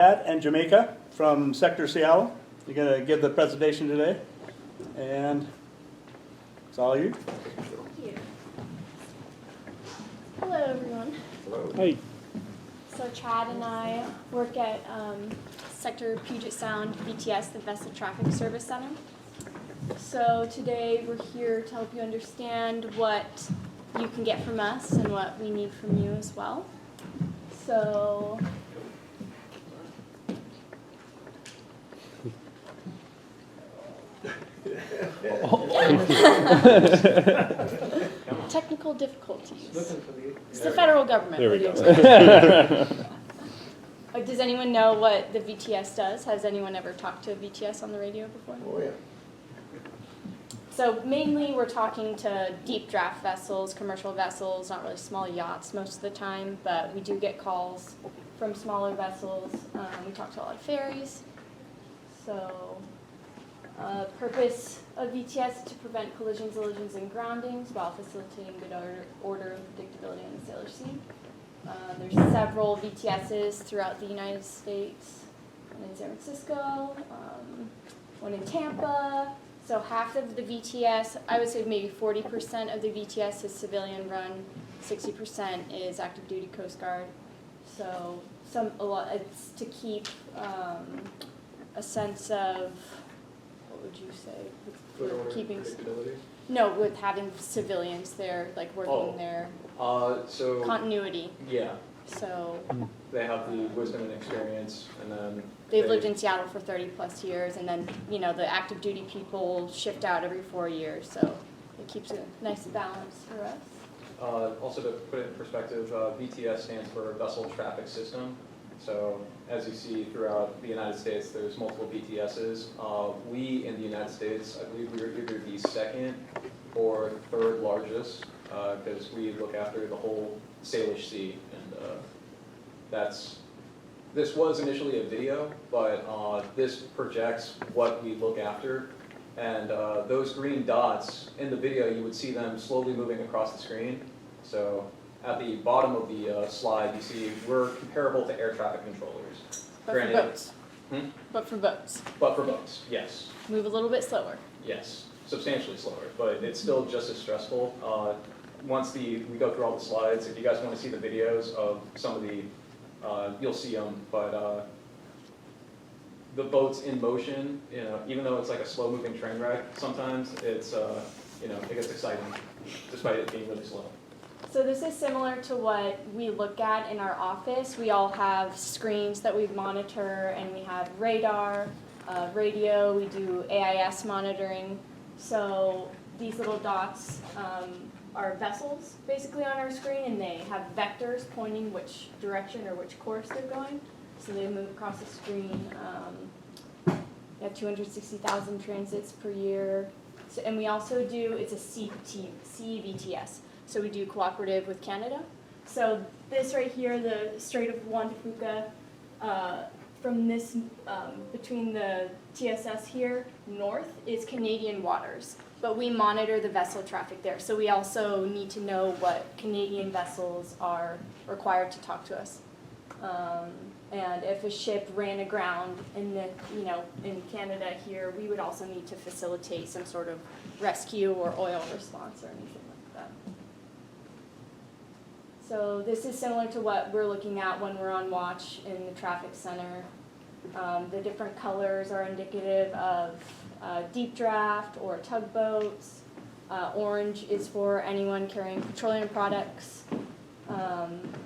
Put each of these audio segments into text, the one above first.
Pat and Jamaica from Sector Seattle. You're going to give the presentation today, and it's all you. Thank you. Hello, everyone. Hello. Hey. So Chad and I work at Sector Puget Sound VTS, the Vessel Traffic Service Center. So today we're here to help you understand what you can get from us and what we need from you as well. So technical difficulties. It's the federal government. There we What do go. you expect? Does anyone know what the VTS does? Has anyone ever talked to a VTS on the radio before? Oh, yeah. So mainly we're talking to deep draft vessels, commercial vessels, not really small yachts most of the time, but we do get calls from smaller vessels. We talk to a lot of ferries. So purpose of VTS is to prevent collisions, elisions, and groundings while facilitating good order and predictability on the sailor sea. There's several VTSs throughout the United States, one in San Francisco, one in Tampa. So half of the VTS, I would say maybe 40% of the VTS is civilian run, 60% is active duty Coast Guard. So it's to keep a sense of, what would you say? Keeping no, with having civilians there, like working there. So Continuity. yeah, So they have the wisdom and experience, and then they've lived in Seattle for 30 plus years, and then the active duty people shift out every 4 years, so it keeps a nice balance for us. Also, to put it in perspective, VTS stands for Vessel Traffic System. So as you see throughout the United States, there's multiple VTSs. We in the United States, I believe we are either the second or third largest, because we look after the whole Salish Sea, and this was initially a video, but this projects what we look after. And those green dots in the video, you would see them slowly moving across the screen. So at the bottom of the slide, you see we're comparable to air traffic controllers. But Granted, for boats. Hmm? But for boats. But for boats, yes. Move a little bit slower. Yes, substantially slower, but it's still just as stressful. Once we go through all the slides, if you guys want to see the videos of some of the, you'll see them, but the boats in motion, even though it's like a slow-moving train wreck, sometimes it's, it gets exciting, despite it being really slow. So this is similar to what we look at in our office. We all have screens that we monitor, and we have radar, radio, we do AIS monitoring. So these little dots are vessels basically on our screen, and they have vectors pointing which direction or which course they're going. So they move across the screen. We have 260,000 transits per year. So, and we also do, it's a CVTS. So we do cooperative with Canada. So this right here, the Strait of Juan de Fuca, from this, between the TSS here, north, is Canadian waters. But we monitor the vessel traffic there. So we also need to know what Canadian vessels are required to talk to us. And if a ship ran aground in in Canada here, we would also need to facilitate some sort of rescue or oil response or anything like that. So this is similar to what we're looking at when we're on watch in the traffic center. The different colors are indicative of deep draft or tugboats. Orange is for anyone carrying petroleum products.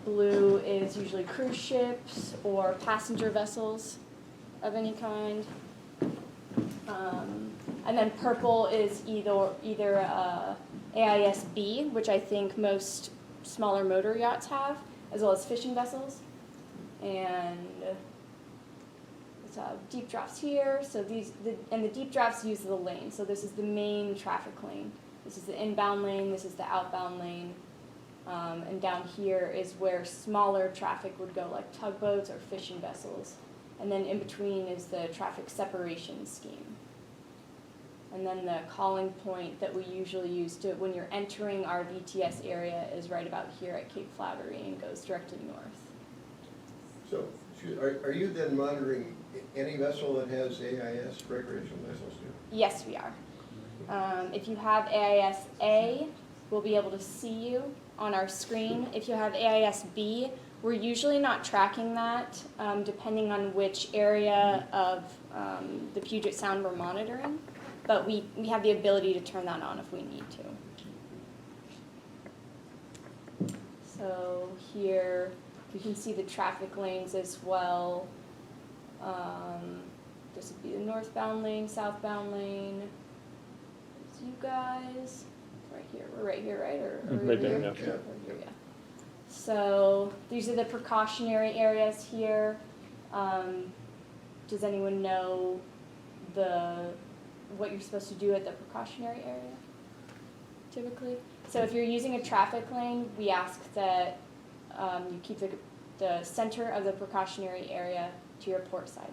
Blue is usually cruise ships or passenger vessels of any kind. And then purple is either AIS-B, which I think most smaller motor yachts have, as well as fishing vessels. And deep drafts here. So the deep drafts use the lane. So this is the main traffic lane. This is the inbound lane. This is the outbound lane. And down here is where smaller traffic would go, like tugboats or fishing vessels. And then in between is the traffic separation scheme. And then the calling point that we usually use to when you're entering our VTS area is right about here at Cape Flattery and goes directly north. So, Are you then monitoring any vessel that has AIS, recreational vessels too? Yes, we are. If you have AIS-A, we'll be able to see you on our screen. If you have AIS-B, we're usually not tracking that, depending on which area of the Puget Sound we're monitoring, but we have the ability to turn that on if we need to. So here, you can see the traffic lanes as well. This would be the northbound lane, southbound lane. It's you guys, right here, we're right here, right? Or Right there, here? yeah. Right here, yeah. So these are the precautionary areas here. Does anyone know what you're supposed to do at the precautionary area, typically? So if you're using a traffic lane, we ask that you keep the center of the precautionary area to your port side.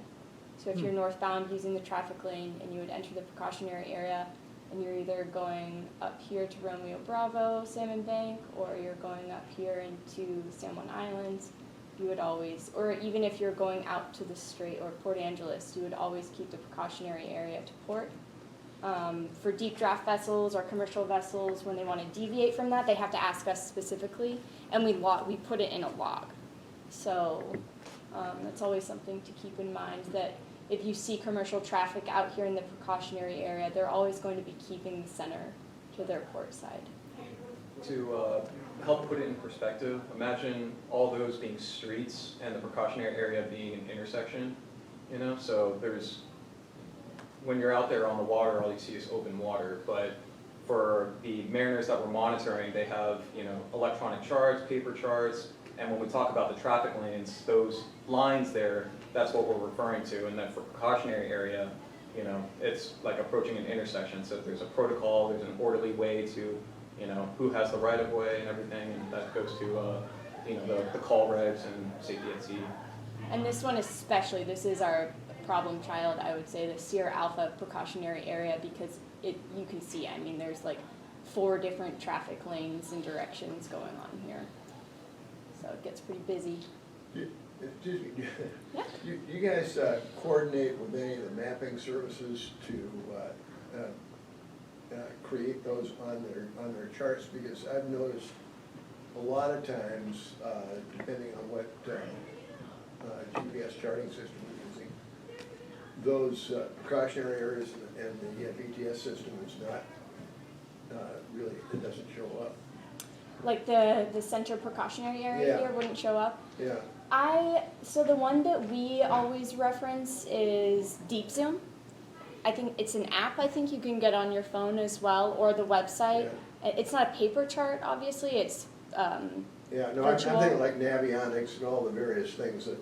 So if you're northbound using the traffic lane and you would enter the precautionary area and you're either going up here to Romeo Bravo, Salmon Bank, or you're going up here into the San Juan Islands, you would always, or even if you're going out to the Strait or Port Angeles, you would always keep the precautionary area to port. For deep draft vessels or commercial vessels, when they want to deviate from that, they have to ask us specifically, and we put it in a log. So that's always something to keep in mind, that if you see commercial traffic out here in the precautionary area, they're always going to be keeping the center to their port side. To help put it in perspective, imagine all those being streets and the precautionary area being an intersection, you know? So when you're out there on the water, all you see is open water, but for the mariners that we're monitoring, they have, you know, electronic charts, paper charts, and when we talk about the traffic lanes, those lines there, that's what we're referring to, and then for precautionary area, you know, it's like approaching an intersection, so there's a protocol, there's an orderly way to, you know, who has the right of way and everything, and that goes to, you know, the call regs and safety at sea. And this one especially, this is our problem child, I would say, the Sierra Alpha precautionary area, because you can see, I mean, there's like 4 different traffic lanes and directions going on here. So it gets pretty busy. Excuse me. Yeah. You guys coordinate with any of the mapping services to create those on their charts? Because I've noticed a lot of times, depending on what GPS charting system we're using, those precautionary areas and the BTS system is not really, it doesn't show up. Like the center precautionary area Yeah. here wouldn't show up. Yeah. So the one that we always reference is Deep Zoom. I think it's an app I think you can get on your phone as well, or the website. Yeah. It's not a paper chart, obviously, it's Yeah, no, I'm virtual. thinking like Navionics and all the various things that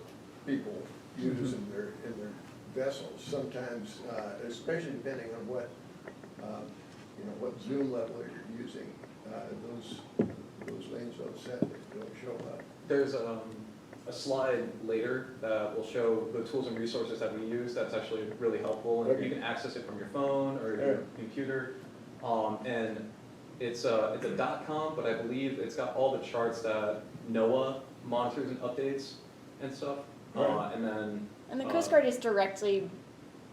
people use in their vessels. Sometimes, especially depending on what, you know, what zoom level you're using, those lanes don't set, they don't show up. There's a slide later that will show the tools and resources that we use that's actually really helpful, and Okay. you can access it from your phone or your computer. And it's a .com, but I believe it's got all the charts that NOAA monitors and updates and stuff. Right. And the Coast Guard is directly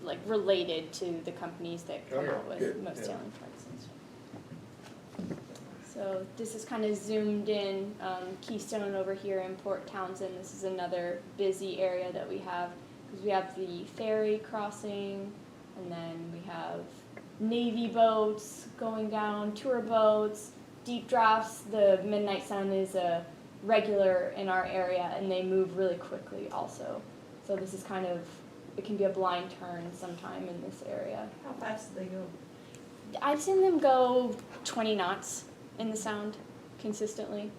like related to the companies that come Okay, out with good, most yeah. sailing charts and stuff. So this is kind of zoomed in. Keystone over here in Port Townsend. This is another busy area that we have, because we have the ferry crossing, and then we have Navy boats going down, tour boats, deep drafts. The Midnight Sun is a regular in our area, and they move really quickly also. So this is kind of, it can be a blind turn sometime in this area. How fast do they go? I've seen them go 20 knots in the Sound consistently.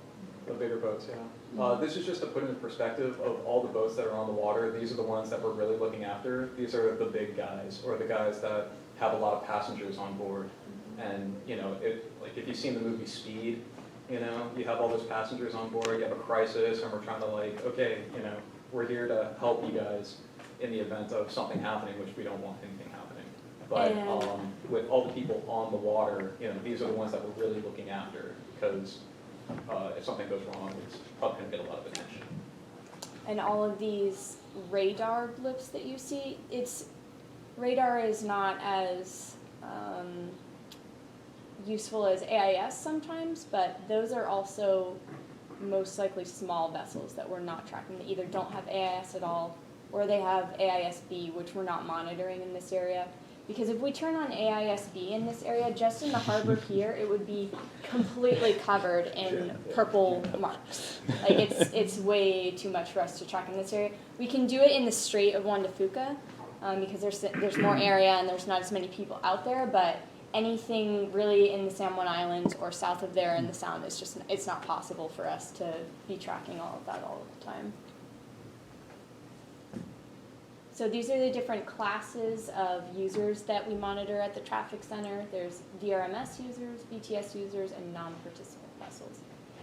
The bigger boats, yeah. This is just to put into perspective of all the boats that are on the water. These are the ones that we're really looking after. These are the big guys, or the guys that have a lot of passengers on board. And, you know, like if you've seen the movie Speed, you know, you have all those passengers on board, you have a crisis, and we're trying to like, okay, you know, we're here to help you guys in the event of something happening, which we don't want anything happening. But with all the people on the water, you know, these are the ones that we're really looking after, because if something goes wrong, it's probably going to get a lot of attention. And all of these radar blips that you see, radar is not as useful as AIS sometimes, but those are also most likely small vessels that we're not tracking. They either don't have AIS at all, or they have AIS-B, which we're not monitoring in this area. Because if we turn on AIS-B in this area, just in the harbor here, it would be completely covered in purple marks. Like it's way too much for us to track in this area. We can do it in the Strait of Juan de Fuca because there's more area and there's not as many people out there. But anything really in the San Juan Islands or south of there in the Sound, it's not possible for us to be tracking all of that all the time. So these are the different classes of users that we monitor at the traffic center. There's VRMS users, BTS users, and non-participant vessels.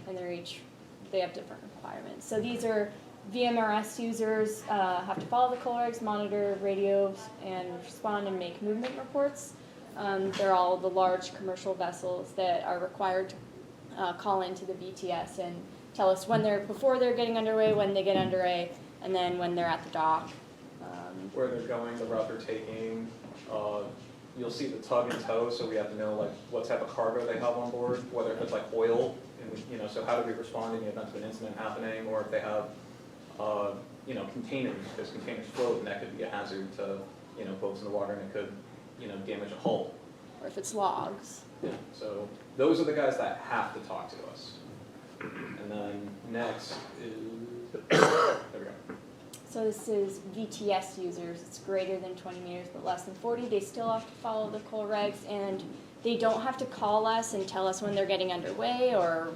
And they have different requirements. So these are VMRS users, have to follow the coal regs, monitor radios, and respond and make movement reports. They're all the large commercial vessels that are required to call into the VTS and tell us before they're getting underway, when they get underway, and then when they're at the dock. Where they're going, the route they're taking. You'll see the tug and tow, so we have to know like what type of cargo they have on board, whether if it's like oil, and so how do we respond in the event of an incident happening, or if they have containers, because containers float and that could be a hazard to boats in the water, and it could damage a hull. Or if it's logs. Yeah. So those are the guys that have to talk to us. And then next is there we go. So this is VTS users. It's greater than 20 meters but less than 40. They still have to follow the coal regs, and they don't have to call us and tell us when they're getting underway or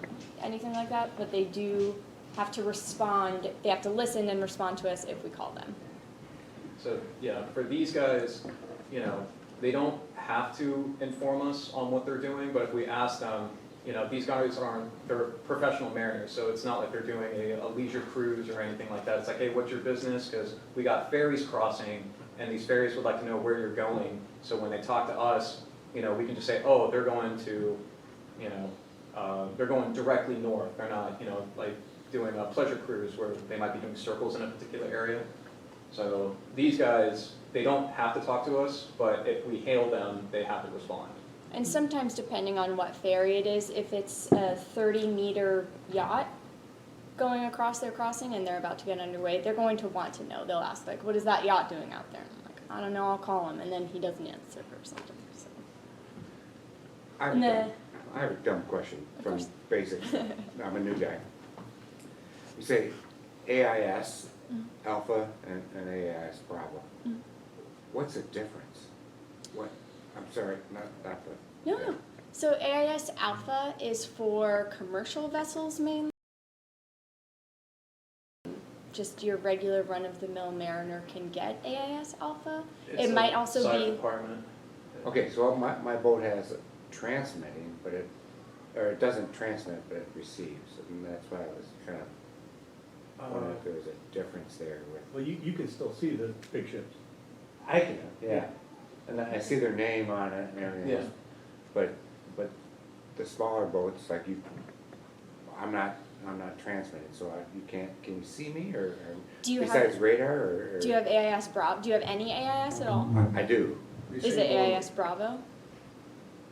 anything like that, but they do have to respond. They have to listen and respond to us if we call them. So yeah, for these guys, they don't have to inform us on what they're doing, but if we ask them, these guys they're professional mariners, so it's not like they're doing a leisure cruise or anything like that. It's like, hey, what's your business? Because we got ferries crossing, and these ferries would like to know where you're going. So when they talk to us, we can just say, oh, they're going to, they're going directly north. They're not, like doing a pleasure cruise where they might be doing circles in a particular area. So these guys, they don't have to talk to us, but if we hail them, they have to respond. And sometimes, depending on what ferry it is, if it's a 30-meter yacht going across their crossing and they're about to get underway, they're going to want to know. They'll ask, like, what is that yacht doing out there? And I'm like, I don't know, I'll call him. And then he doesn't answer or something. So. I have a dumb question from basics. I'm a new guy. You say AIS, Alpha, and AIS Bravo. What's the difference? What? I'm sorry, not the... No. So AIS Alpha is for commercial vessels mainly. Just your regular run-of-the-mill mariner can get AIS Alpha. It might also be... requirement. Okay, so my boat has a transmitting, but it doesn't transmit, but it receives. And that's why I was kind of wondering if there was a difference there with... Well, you can still see the big ships. I can, yeah. And I see their name on it and everything else. But the smaller boats, like I'm not transmitting, so you can't. Can you see me or besides radar or? Do you have AIS Bravo? Do you have any AIS at all? I do. Is it AIS Bravo?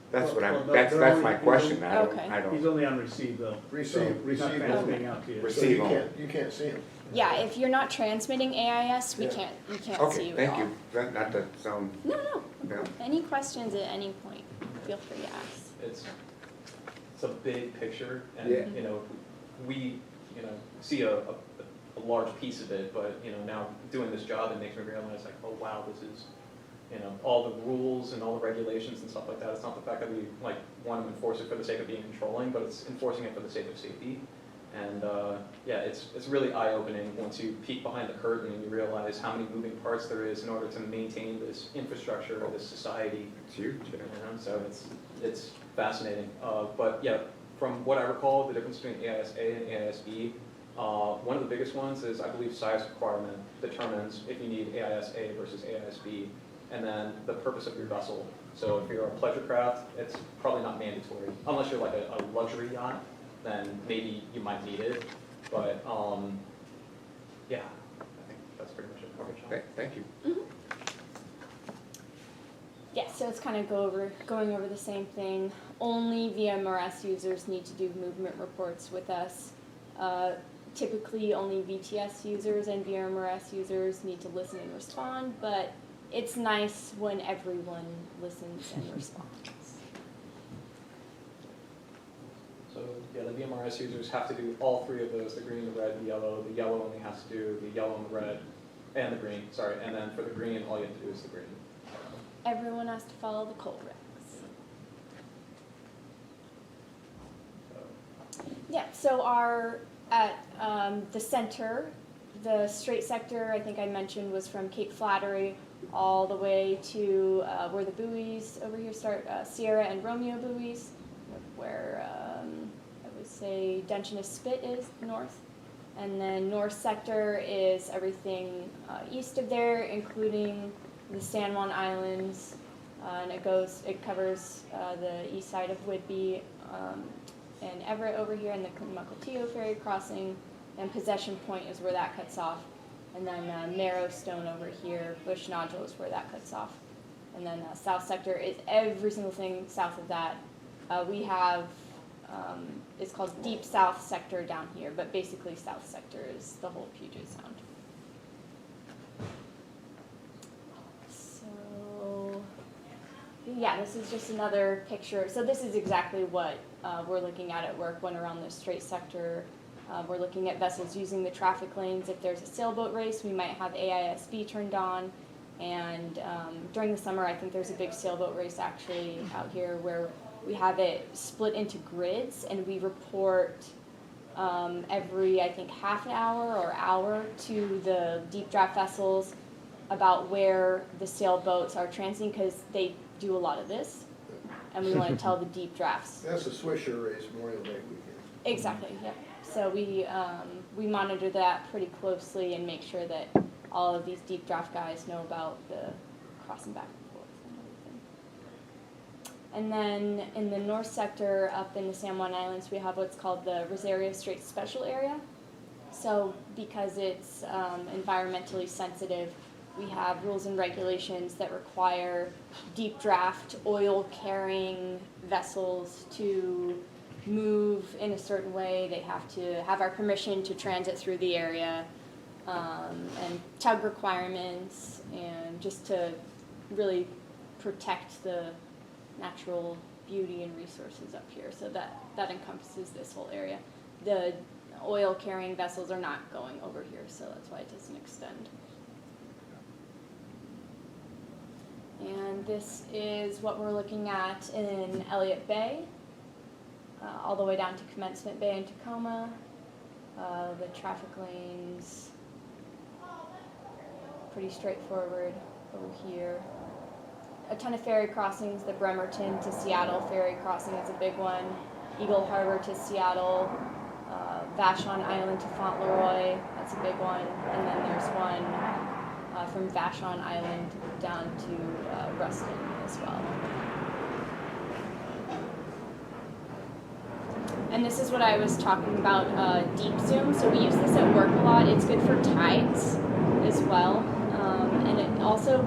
That's what Well, no, that's they're my only- question. I Okay. don't. He's only on receive though. Receive, He's not receive transmitting only. out to you. Receive. So Receive you can't see them. Yeah, if you're not transmitting AIS, we Yeah. can't see Okay, you thank at all. you. Not to sound. No. No. Any questions at any point, feel free to ask. It's a big picture, and Yeah. we see a large piece of it, but now doing this job, it makes me realize like, oh wow, this is all the rules and all the regulations and stuff like that. It's not the fact that we like want to enforce it for the sake of being controlling, but it's enforcing it for the sake of safety. And yeah, it's really eye-opening once you peek behind the curtain and you realize how many moving parts there is in order to maintain this infrastructure or this society. It's huge. So it's fascinating. But yeah, from what I recall, the difference between AIS-A and AIS-B, one of the biggest ones is, I believe, size requirement determines if you need AIS-A versus AIS-B, and then the purpose of your vessel. So if you're a pleasure craft, it's probably not mandatory, unless you're like a luxury yacht, then maybe you might need it. But yeah, I think that's pretty much it. Okay, thank you. Yeah, so it's kind of going over the same thing. Only VMRS users need to do movement reports with us. Typically, only VTS users and VMRS users need to listen and respond, but it's nice when everyone listens and responds. So yeah, the VMRS users have to do all three of those, the green, the red, the yellow. The yellow only has to do the yellow and the red, and the green, sorry. And then for the green, all you have to do is the green. Everyone has to follow the cold regs. So, Yeah, so at the center, the straight sector, I think I mentioned, was from Cape Flattery all the way to where the buoys over here start, Sierra and Romeo buoys, where I would say Dungeness Spit is north. And then north sector is everything east of there, including the San Juan Islands, and it covers the east side of Whidbey, and Everett over here, and the Mukilteo ferry crossing, and Possession Point is where that cuts off, and then Marrowstone over here, Bush Nodule is where that cuts off, and then south sector is every single thing south of that. We have, it's called Deep South Sector down here, but basically south sector is the whole Puget Sound. So, yeah, this is just another picture. So this is exactly what we're looking at work when around the straight sector. We're looking at vessels using the traffic lanes. If there's a sailboat race, we might have AISB turned on. And during the summer, I think there's a big sailboat race actually out here where we have it split into grids, and we report every, I think, half an hour or hour to the deep draft vessels about where the sailboats are transiting, because they do a lot of this, and we want to tell the deep drafts. That's a Swisher race, Memorial Day weekend. Exactly, yeah. So we monitor that pretty closely and make sure that all of these deep draft guys know about the crossing back and forth and everything. And then in the north sector, up in the San Juan Islands, we have what's called the Rosario Strait Special Area. So because it's environmentally sensitive, we have rules and regulations that require deep draft oil-carrying vessels to move in a certain way. They have to have our permission to transit through the area, and tug requirements, and just to really protect the natural beauty and resources up here. So that encompasses this whole area. The oil-carrying vessels are not going over here, so that's why it doesn't extend. And this is what we're looking at in Elliott Bay, all the way down to Commencement Bay in Tacoma. The traffic lanes, pretty straightforward over here. A ton of ferry crossings. The Bremerton to Seattle ferry crossing is a big one. Eagle Harbor to Seattle. Vashon Island to Fauntleroy, that's a big one. And then there's one from Vashon Island down to Ruston as well. And this is what I was talking about, deep zoom. So we use this at work a lot. It's good for tides as well. And it also,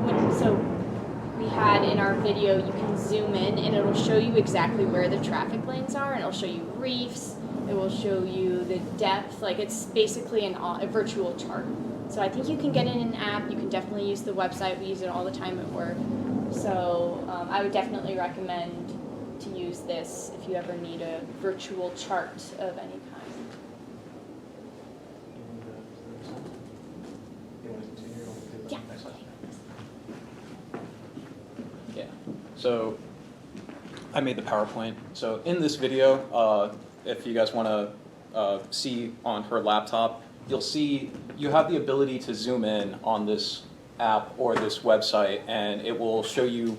we had in our video, you can zoom in and it'll show you exactly where the traffic lanes are, and it'll show you reefs, it will show you the depth. Like, it's basically a virtual chart. So I think you can get in an app. You can definitely use the website. We use it all the time at work. So I would definitely recommend to use this if you ever need a virtual chart of any kind. Yeah. Yeah, so I made the PowerPoint. So in this video, if you guys want to see on her laptop, you'll see you have the ability to zoom in on this app or this website, and it will show you,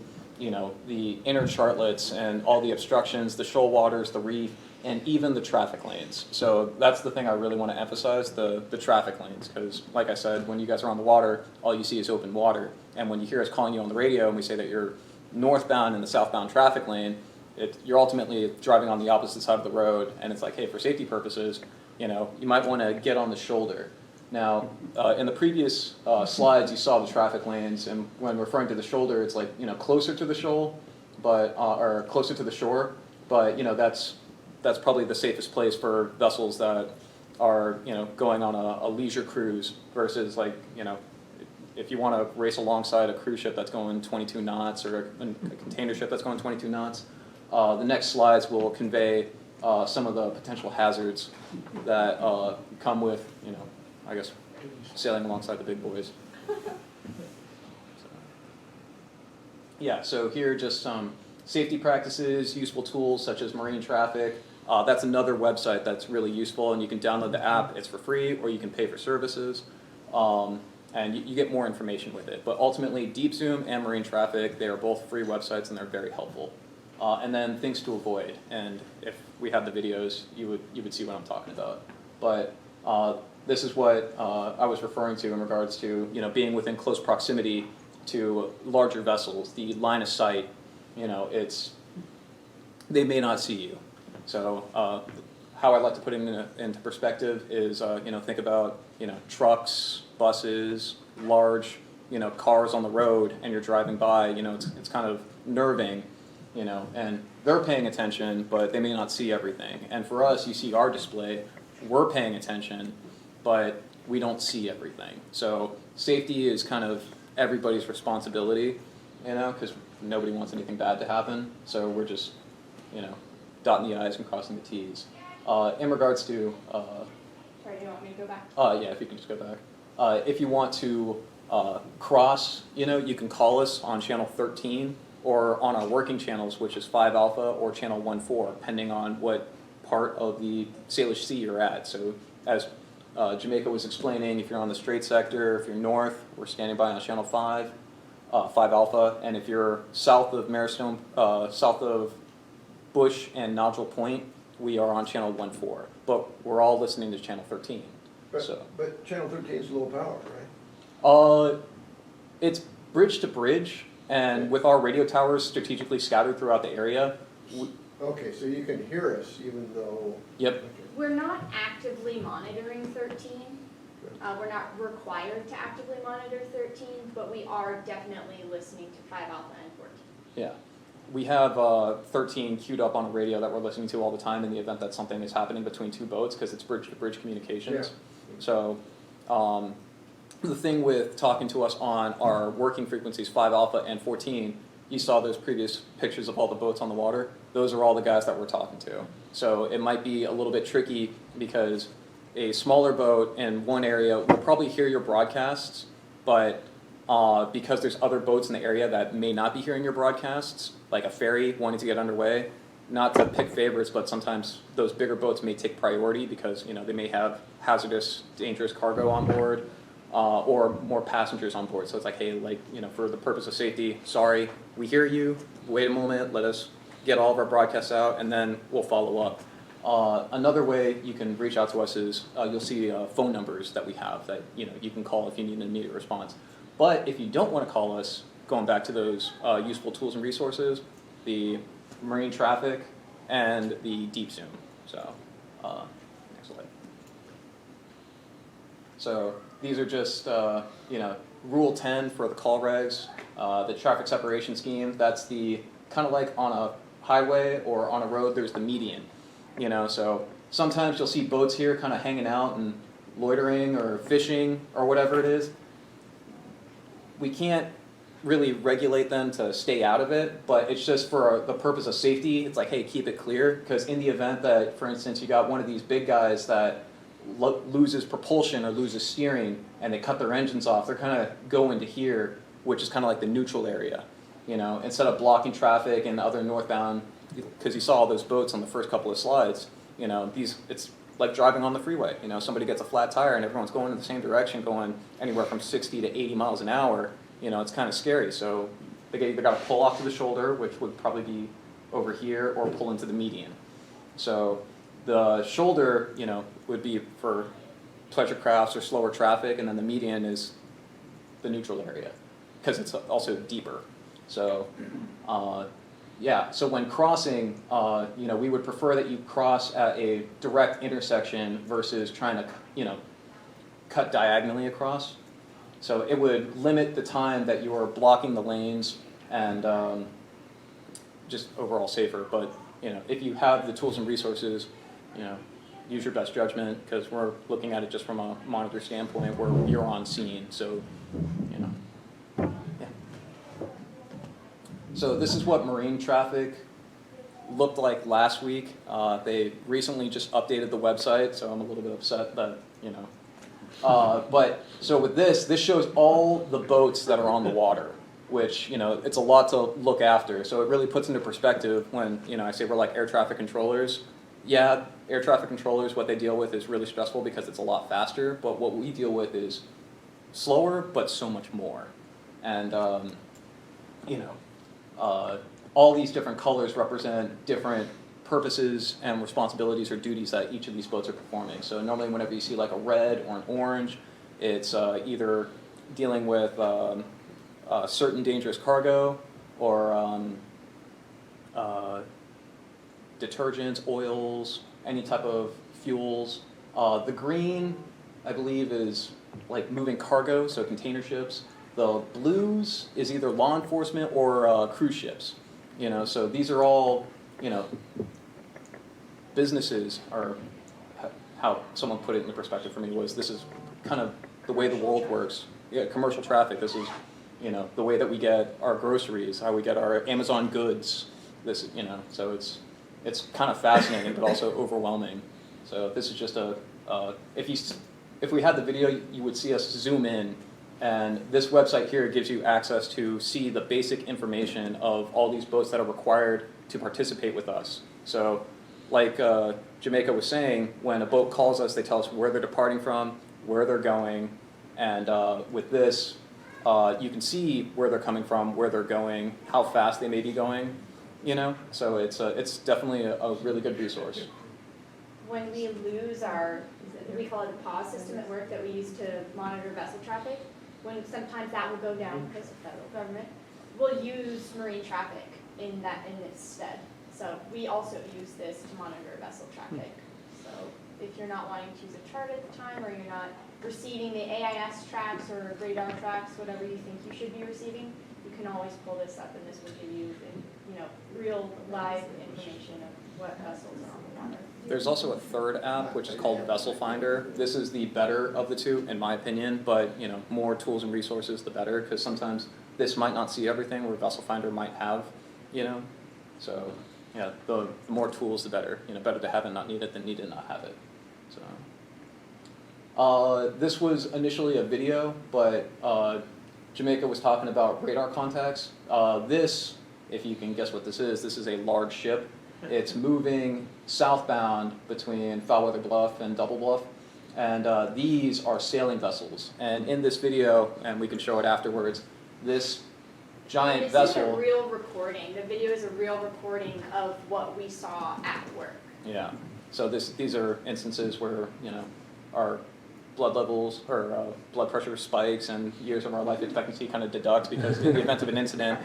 the inner chartlets and all the obstructions, the shoal waters, the reef, and even the traffic lanes. So that's the thing I really want to emphasize, the traffic lanes, because like I said, when you guys are on the water, all you see is open water. And when you hear us calling you on the radio and we say that you're northbound in the southbound traffic lane, you're ultimately driving on the opposite side of the road, and it's like, hey, for safety purposes, you might want to get on the shoulder. Now, in the previous slides, you saw the traffic lanes, and when referring to the shoulder, it's like, closer to the shoal, but or closer to the shore. But that's probably the safest place for vessels that are going on a leisure cruise versus like if you want to race alongside a cruise ship that's going 22 knots or a container ship that's going 22 knots. The next slides will convey some of the potential hazards that come with, I guess, sailing alongside the big boys. Yeah, so here are just some safety practices, useful tools such as marine traffic. That's another website that's really useful, and you can download the app. It's for free, or you can pay for services. And you get more information with it. But ultimately, Deep Zoom and Marine Traffic, they are both free websites, and they're very helpful. And then things to avoid. And if we had the videos, you would see what I'm talking about. But this is what I was referring to in regards to being within close proximity to larger vessels. The line of sight, they may not see you. So how I like to put it into perspective is think about trucks, buses, large cars on the road, and you're driving by. It's kind of nerving, and they're paying attention, but they may not see everything. And for us, you see our display, we're paying attention, but we don't see everything. So safety is kind of everybody's responsibility, because nobody wants anything bad to happen. So we're just dotting the I's and crossing the T's. In regards to Sorry, do you want me to go back? yeah, if you can just go back. If you want to cross, you can call us on channel 13 or on our working channels, which is 5 Alpha or channel 14, depending on what part of the Salish Sea you're at. So as Jamaica was explaining, if you're on the Strait sector, if you're north, we're standing by on channel 5 Alpha, and if you're south of Maristone, south of Bush and Nodule Point, we are on channel 14. But we're all listening to channel 13. But channel 13 is low power, right? It's bridge to bridge, and with our radio towers strategically scattered throughout the area. Okay, so you can hear us even though... Yep. Okay. We're not actively monitoring 13. We're not required to actively monitor 13, but we are definitely listening to 5 Alpha and 14. Yeah. We have 13 queued up on a radio that we're listening to all the time in the event that something is happening between two boats, because it's bridge-to-bridge communications. Yeah. So the thing with talking to us on our working frequencies, 5 Alpha and 14, you saw those previous pictures of all the boats on the water. Those are all the guys that we're talking to. So it might be a little bit tricky because a smaller boat in one area will probably hear your broadcasts, but because there's other boats in the area that may not be hearing your broadcasts, like a ferry wanting to get underway, not to pick favorites, but sometimes those bigger boats may take priority because they may have hazardous, dangerous cargo on board or more passengers on board. So it's like, hey, for the purpose of safety, sorry, we hear you, wait a moment, let us get all of our broadcasts out, and then we'll follow up. Another way you can reach out to us is you'll see phone numbers that we have that you can call if you need an immediate response. But if you don't want to call us, going back to those useful tools and resources, the marine traffic and the deep zoom. So next slide. So these are just Rule 10 for the call regs, the traffic separation scheme. That's the kind of like on a highway or on a road. There's the median. So sometimes you'll see boats here kind of hanging out and loitering or fishing or whatever it is. We can't really regulate them to stay out of it, but it's just for the purpose of safety. It's like, hey, keep it clear, because in the event that, for instance, you got one of these big guys that loses propulsion or loses steering and they cut their engines off, they're kind of going to here, which is kind of like the neutral area, instead of blocking traffic and other northbound, because you saw all those boats on the first couple of slides, it's like driving on the freeway. Somebody gets a flat tire and everyone's going in the same direction, going anywhere from 60 to 80 miles an hour. It's kind of scary. So they either got to pull off to the shoulder, which would probably be over here, or pull into the median. So the shoulder, would be for pleasure crafts or slower traffic, and then the median is the neutral area, because it's also deeper. So so when crossing, we would prefer that you cross at a direct intersection versus trying to, cut diagonally across. So it would limit the time that you are blocking the lanes and just overall safer. But if you have the tools and resources, use your best judgment, because we're looking at it just from a monitor standpoint where you're on scene. So, yeah. So this is what marine traffic looked like last week. They recently just updated the website, so I'm a little bit upset that, but so with this shows all the boats that are on the water, which, it's a lot to look after. So it really puts into perspective when, I say we're like air traffic controllers. Yeah, air traffic controllers, what they deal with is really stressful because it's a lot faster, but what we deal with is slower, but so much more. And, all these different colors represent different purposes and responsibilities or duties that each of these boats are performing. So normally whenever you see like a red or an orange, it's either dealing with certain dangerous cargo or detergents, oils, any type of fuels. The green, I believe, is like moving cargo, so container ships. The blues is either law enforcement or cruise ships. So these are all, businesses, or how someone put it into perspective for me was, this is kind of the way the world works. Yeah, commercial traffic, this is, the way that we get our groceries, how we get our Amazon goods. This, so it's kind of fascinating, but also overwhelming. So this is just if we had the video, you would see us zoom in. And this website here gives you access to see the basic information of all these boats that are required to participate with us. So like Jamaica was saying, when a boat calls us, they tell us where they're departing from, where they're going. And with this, you can see where they're coming from, where they're going, how fast they may be going. So it's definitely a really good resource. When we lose we call it a pause system at work that we use to monitor vessel traffic, when sometimes that will go down because of federal government, we'll use marine traffic in its stead. So we also use this to monitor vessel traffic. So if you're not wanting to use a chart at the time, or you're not receiving the AIS tracks or radar tracks, whatever you think you should be receiving, you can always pull this up, and this will give you, real live information of what vessels are on the water. There's also a third app, which is called Vessel Finder. This is the better of the two, in my opinion, but more tools and resources, the better, because sometimes this might not see everything where Vessel Finder might have, So, yeah, the more tools, the better. Better to have it, not need it, than need it, not have it. So, this was initially a video, but Jamaica was talking about radar contacts. This, if you can guess what this is a large ship. It's moving southbound between Foulweather Bluff and Double Bluff, and these are sailing vessels. And in this video, and we can show it afterwards, this giant vessel. This is a real recording. The video is a real recording of what we saw at work. Yeah. So these are instances where our blood levels or blood pressure spikes and years of our life expectancy kind of deducts, because in the event of an incident,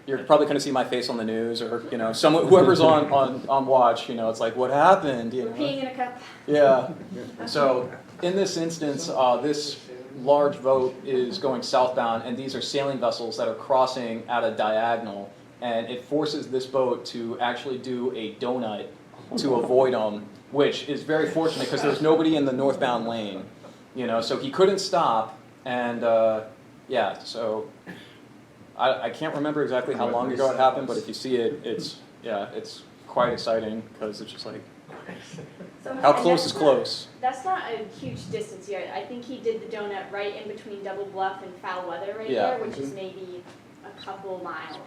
you're probably going to see my face on the news, or someone, whoever's on watch. It's like, what happened? Peeing in a cup. Yeah. So in this instance, this large boat is going southbound, and these are sailing vessels that are crossing at a diagonal, and it forces this boat to actually do a donut to avoid them, which is very fortunate because there's nobody in the northbound lane. So he couldn't stop, and yeah, so I can't remember exactly how long ago it happened, but if you see it, it's quite exciting, because it's just like, how close is close? That's not a huge distance here. I think he did the donut right in between Double Bluff and Foul Weather there, which is maybe a couple miles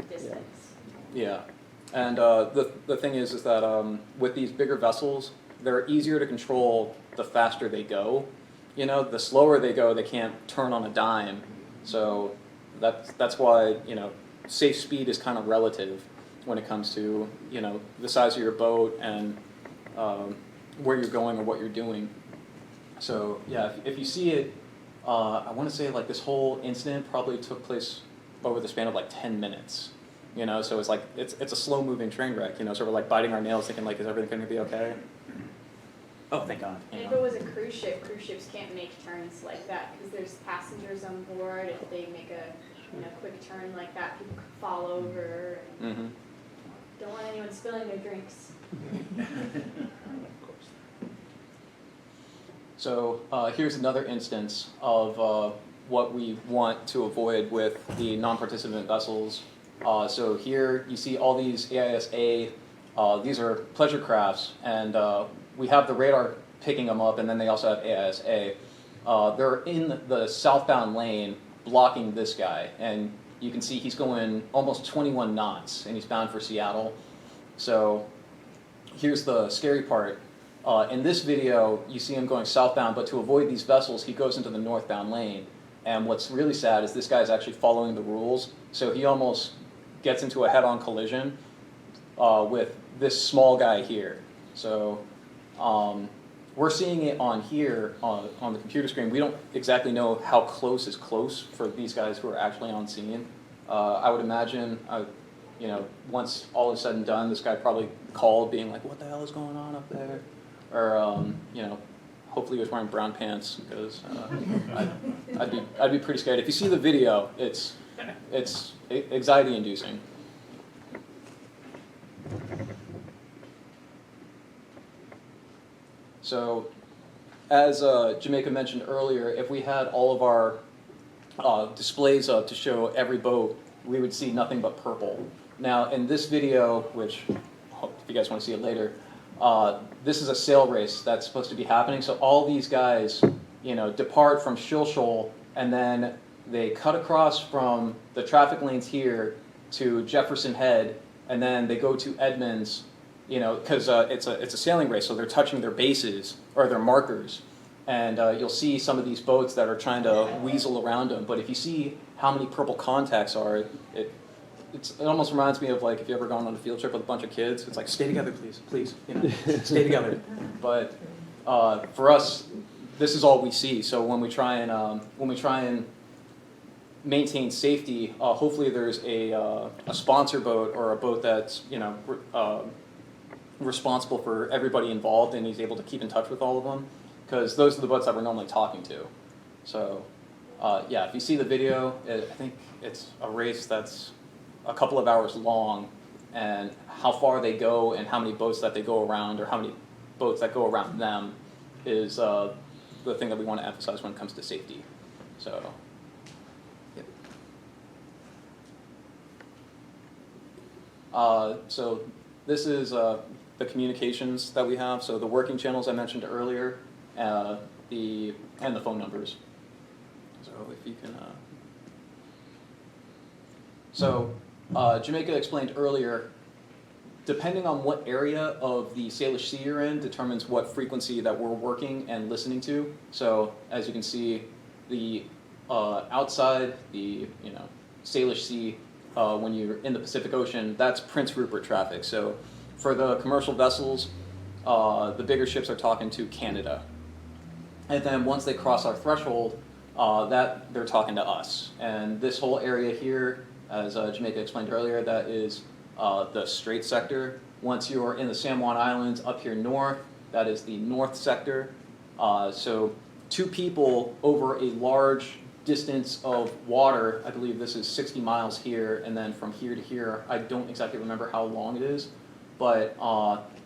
distance. Yeah. And the thing is that with these bigger vessels, they're easier to control the faster they go. The slower they go, they can't turn on a dime. So that's why, safe speed is kind of relative when it comes to, the size of your boat and where you're going or what you're doing. So yeah, if you see it, I want to say like this whole incident probably took place over the span of like 10 minutes. So it's like, it's a slow moving train wreck, so we're like biting our nails thinking like, is everything going to be okay? Oh, thank God. And if it was a cruise ships can't make turns like that because there's passengers on board. If they make a quick turn like that, people could fall over. Mm-hmm. Don't want anyone spilling their drinks. So here's another instance of what we want to avoid with the non-participant vessels. So here you see all these AIS-A, these are pleasure crafts, and we have the radar picking them up, and then they also have AIS-A. They're in the southbound lane blocking this guy, and you can see he's going almost 21 knots, and he's bound for Seattle. So here's the scary part. In this video, you see him going southbound, but to avoid these vessels, he goes into the northbound lane. And what's really sad is this guy's actually following the rules, so he almost gets into a head-on collision with this small guy here. So we're seeing it on here on the computer screen. We don't exactly know how close is close for these guys who are actually on scene. I would imagine, once all is said and done, this guy probably called being like, what the hell is going on up there? Or, hopefully he was wearing brown pants, because I'd be pretty scared. If you see the video, it's anxiety-inducing. So, as Jamaica mentioned earlier, if we had all of our displays up to show every boat, we would see nothing but purple. Now, in this video, which if you guys want to see it later, this is a sail race that's supposed to be happening. So all these guys, depart from Shilshole, and then they cut across from the traffic lanes here to Jefferson Head, and then they go to Edmonds, because it's a sailing race, so they're touching their bases or their markers. And you'll see some of these boats that are trying to weasel around them. But if you see how many purple contacts are, it almost reminds me of, like, if you ever gone on a field trip with a bunch of kids. It's like, stay together, please, stay together. But for us, this is all we see. So when we try and maintain safety, hopefully there's a sponsor boat or a boat that's responsible for everybody involved, and he's able to keep in touch with all of them, because those are the boats that we're normally talking to. So if you see the video, I think it's a race that's a couple of hours long, and how far they go and how many boats that they go around, or how many boats that go around them, is the thing that we want to emphasize when it comes to safety. So, yep. So this is the communications that we have. So the working channels I mentioned earlier, and the phone numbers. So if you can. Jamaica explained earlier, depending on what area of the Salish Sea you're in determines what frequency that we're working and listening to. So as you can see, the outside the Salish Sea, when you're in the Pacific Ocean, that's Prince Rupert traffic. So for the commercial vessels, the bigger ships are talking to Canada. And then once they cross our threshold, that they're talking to us. And this whole area here, as Jamaica explained earlier, that is the Strait sector. Once you're in the San Juan Islands up here north, that is the North sector. So two people over a large distance of water, I believe this is 60 miles here, and then from here to here, I don't exactly remember how long it is, but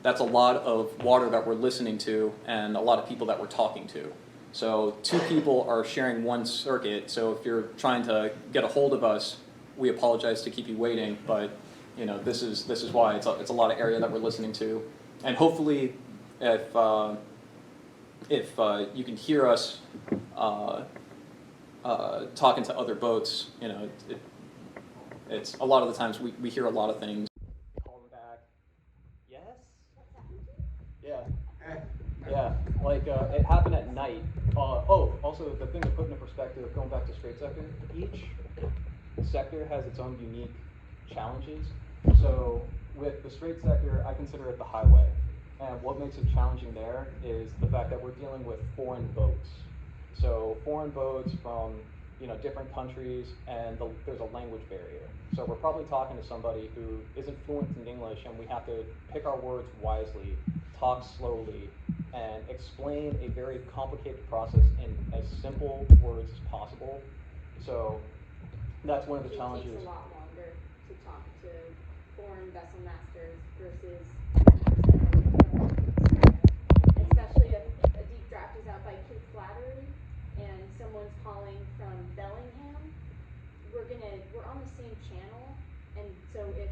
that's a lot of water that we're listening to and a lot of people that we're talking to. So two people are sharing one circuit, so if you're trying to get a hold of us, we apologize to keep you waiting, but this is why it's a lot of area that we're listening to. And hopefully, if you can hear us talking to other boats, it's a lot of the times we hear a lot of things. Call them back. Yes? Yeah. Like it happened at night. Also the thing to put into perspective, going back to Strait sector, each sector has its own unique challenges. So with the Strait sector, I consider it the highway. And what makes it challenging there is the fact that we're dealing with foreign boats. So foreign boats from different countries, and there's a language barrier. So we're probably talking to somebody who isn't fluent in English, and we have to pick our words wisely, talk slowly, and explain a very complicated process in as simple words as possible. So that's one of the challenges. It takes a lot longer to talk to foreign vessel masters versus especially if a deep draft is out by Cape Flattery and someone's calling from Bellingham, we're on the same channel, and so if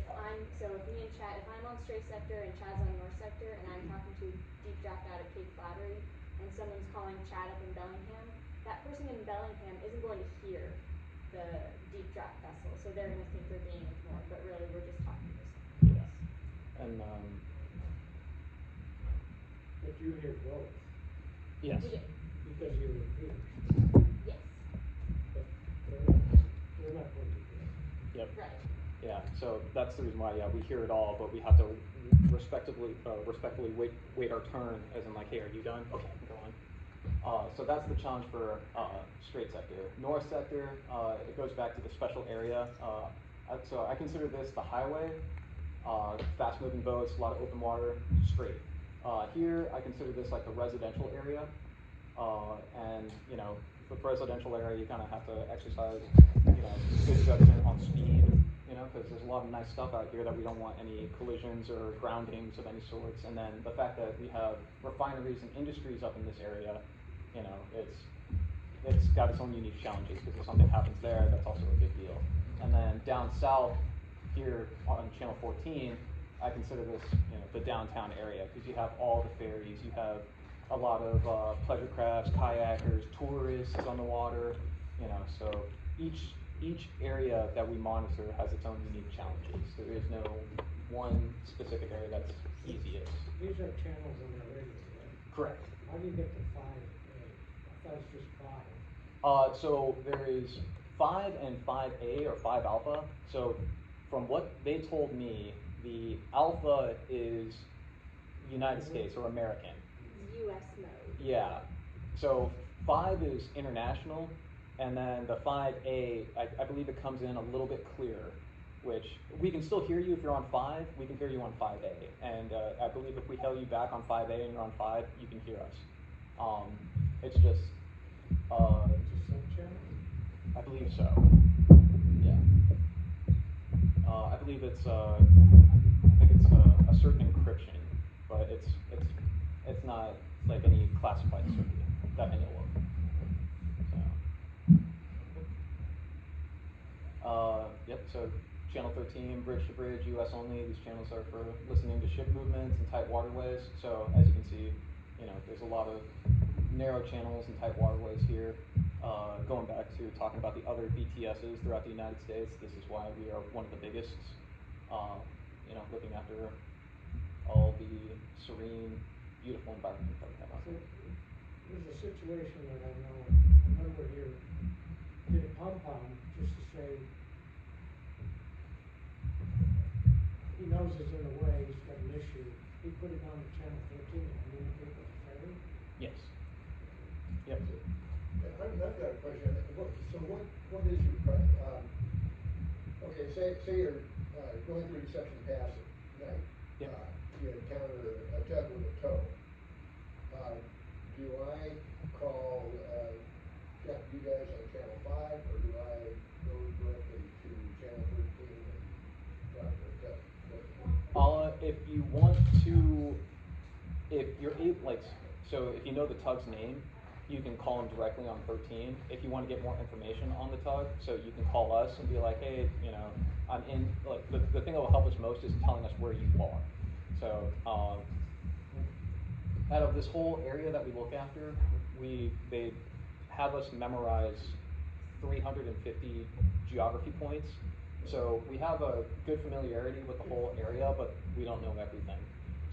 me and Chad, if I'm on Strait Sector and Chad's on North Sector and I'm talking to deep draft out of Cape Flattery and someone's calling Chad up in Bellingham, that person in Bellingham isn't going to hear the deep draft vessel, so they're going to think they're being ignored, but really we're just talking to someone else. And But you hear both, yes. We do. because you're repeaters, Yes. but they're not going to hear. Yep. Right. Yeah, so that's the reason why, yeah, we hear it all, but we have to respectfully wait our turn, as in like, hey, are you done? Okay, go on. So that's the challenge for Strait Sector. North Sector, it goes back to the special area. So I consider this the highway, fast-moving boats, a lot of open water, straight. Here, I consider this like the residential area, and you know, with residential area, you kind of have to exercise, you know, good judgment on speed. You know, because there's a lot of nice stuff out here that we don't want any collisions or groundings of any sorts. And then the fact that we have refineries and industries up in this area, you know, it's got its own unique challenges, because if something happens there, that's also a big deal. And then down south here on Channel 14, I consider this, you know, the downtown area, because you have all the ferries, you have a lot of pleasure crafts, kayakers, tourists on the water, you know, so each area that we monitor has its own unique challenges. There is no one specific area that's easiest. These are channels on the radio, right? Correct. How do you get to 5A? I thought it's just 5. So there is 5 and 5A, or 5 alpha. So from what they told me, the alpha is United States or American. US mode. Yeah. So 5 is international, and then the 5A, I believe it comes in a little bit clearer, which we can still hear you if you're on 5, we can hear you on 5A. And I believe if we hail you back on 5A and you're on 5, you can hear us. It's just, It's a sub-channel? I believe so. Yeah. I believe it's, I think it's a certain encryption, but it's not like any classified circuit that I know of. Yep, so Channel 13, bridge to bridge, US only. These channels are for listening to ship movements and tight waterways. So as you can see, you know, there's a lot of narrow channels and tight waterways here. Going back to talking about the other BTSs throughout the United States, this is why we are one of the biggest, you know, looking after all the serene, beautiful environment that we have out So there. there's a situation that I know, a member here did a pom-pom just to say, he knows it's in the way, he's got an issue. He put it on to Channel 13 to communicate with the ferry. Yes. Yep. I've got a question. What is your, okay, say you're going through Deception Pass at night. Yep. You encounter a tug with a tow. Do I call you guys on Channel 5, or do I go directly to Channel 13 and talk to the tug? If you want to, if you're able, like, so if you know the tug's name, you can call them directly on 13. If you want to get more information on the tug, so you can call us and be like, hey, you know, I'm in, like, the thing that will help us most is telling us where you are. So, out of this whole area that we look after, they have us memorize 350 geography points. So we have a good familiarity with the whole area, but we don't know everything.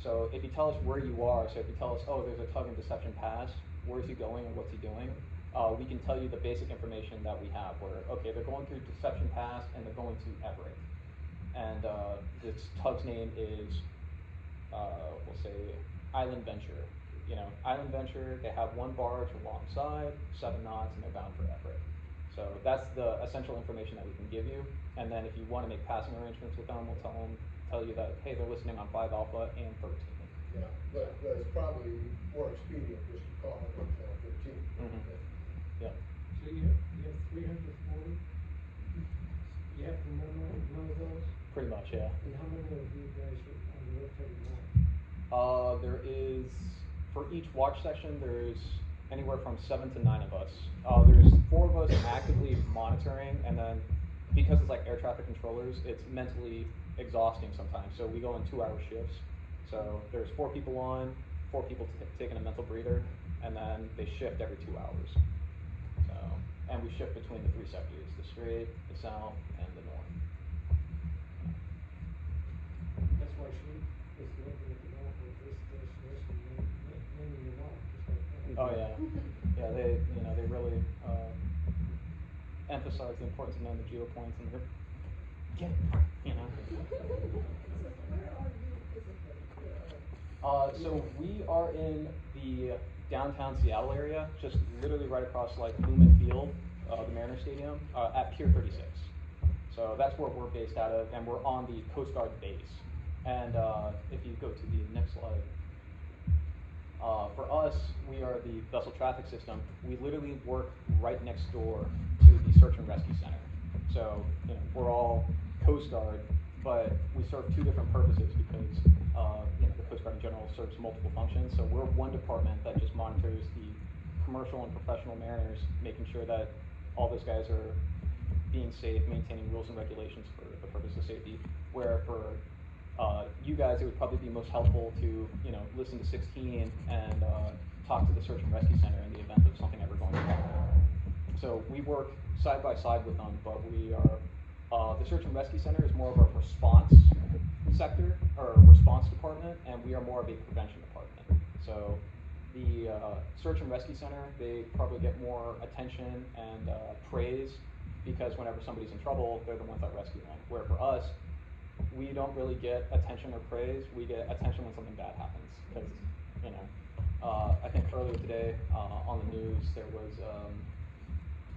So if you tell us where you are, so if you tell us, oh, there's a tug in Deception Pass, where's he going and what's he doing, we can tell you the basic information that we have, where, okay, they're going through Deception Pass and they're going to Everett. And this tug's name is, we'll say, Island Venture. You know, Island Venture, they have one barge alongside, 7 knots, and they're bound for Everett. So that's the essential information that we can give you. And then if you want to make passing arrangements with them, we'll tell you that, hey, they're listening on 5 Alpha and 13. Yeah, but it's probably more expedient just to call it on channel 13. Mhm. Yeah. So you have 340? You have to know those? Pretty much, yeah. And how many of you guys are on the rotating line? There is, for each watch section, there's anywhere from 7 to 9 of us. There's 4 of us actively monitoring, and then because it's like air traffic controllers, it's mentally exhausting sometimes. So we go in 2-hour shifts. So there's 4 people on, 4 people taking a mental breather, and then they shift every 2 hours. So, and we shift between the 3 sectors, the strait, the south, and the north. That's why she was looking at the map with this, and naming them off, just like that. Oh yeah, yeah. They really emphasize the importance of knowing the geo points and get it, you know. So where are you physically? So we are in the downtown Seattle area, just literally right across like Lumen Field, the Mariner Stadium, at Pier 36. So that's where we're based out of, and we're on the Coast Guard base. And if you go to the next slide. For us, we are the vessel traffic system. We literally work right next door to the search and rescue center. So, we're all Coast Guard, but we serve 2 different purposes because, the Coast Guard in general serves multiple functions. So we're one department that just monitors the commercial and professional mariners, making sure that all those guys are being safe, maintaining rules and regulations for the purpose of safety. Where for you guys, it would probably be most helpful to, listen to 16 and talk to the search and rescue center in the event of something ever going wrong. So we work side by side with them, but we are, the search and rescue center is more of a response sector, or response department, and we are more of a prevention department. So the search and rescue center, they probably get more attention and praise because whenever somebody's in trouble, they're the ones that rescue them. Where for us, we don't really get attention or praise. We get attention when something bad happens. Because, I think earlier today on the news there was